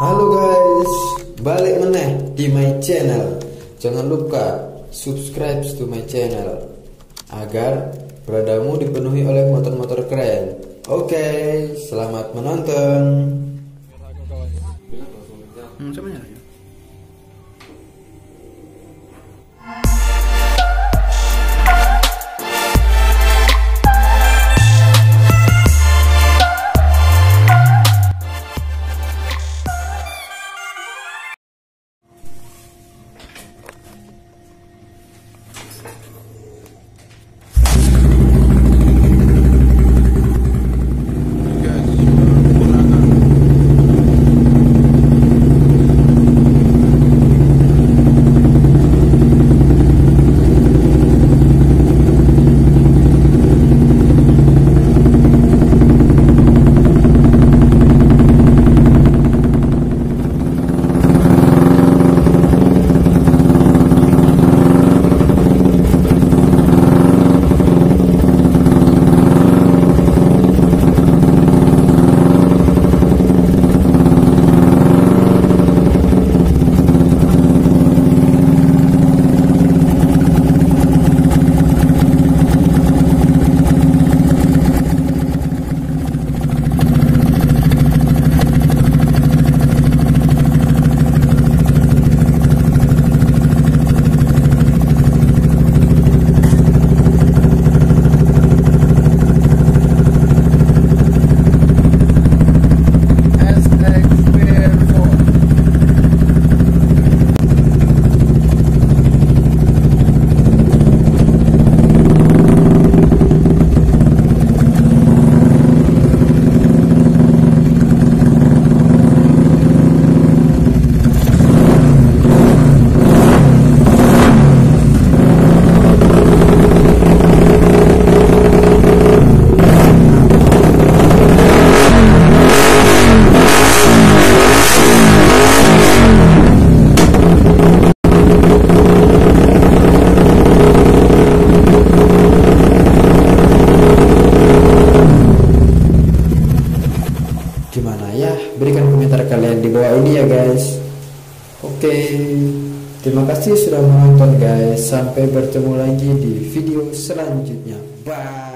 Halo guys, balik meneh di my channel. Jangan lupa subscribe to my channel agar beradamu dipenuhi oleh motor-motor keren. Oke, selamat menonton. Gimana ya? Berikan komentar kalian di bawah ini ya guys. Oke, terima kasih sudah menonton guys. Sampai bertemu lagi di video selanjutnya. Bye.